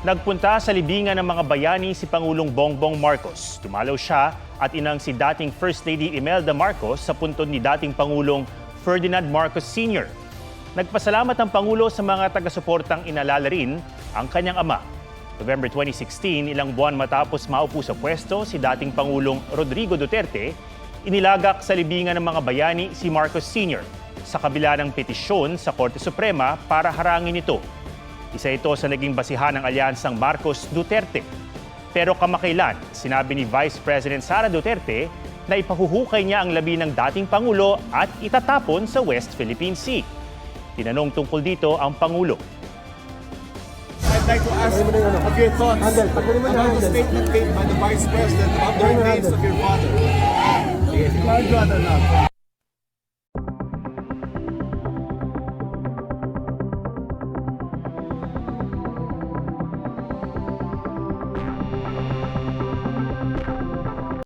Nagpunta sa libingan ng mga bayani si Pangulong Bongbong Marcos. Dumalaw siya at inang si dating First Lady Imelda Marcos sa puntod ni dating Pangulong Ferdinand Marcos Sr. Nagpasalamat ang Pangulo sa mga taga-suportang inalala rin ang kanyang ama. November 2016, ilang buwan matapos maupo sa pwesto si dating Pangulong Rodrigo Duterte, inilagak sa libingan ng mga bayani si Marcos Sr. sa kabila ng petisyon sa Korte Suprema para harangin ito. Isa ito sa naging basihan ng alyansang Marcos-Duterte. Pero kamakailan, sinabi ni Vice President Sara Duterte na ipahuhukay niya ang labi ng dating Pangulo at itatapon sa West Philippine Sea. Tinanong tungkol dito ang Pangulo. I'd like to ask of your thoughts about the statement made by the Vice President about the remains of your father.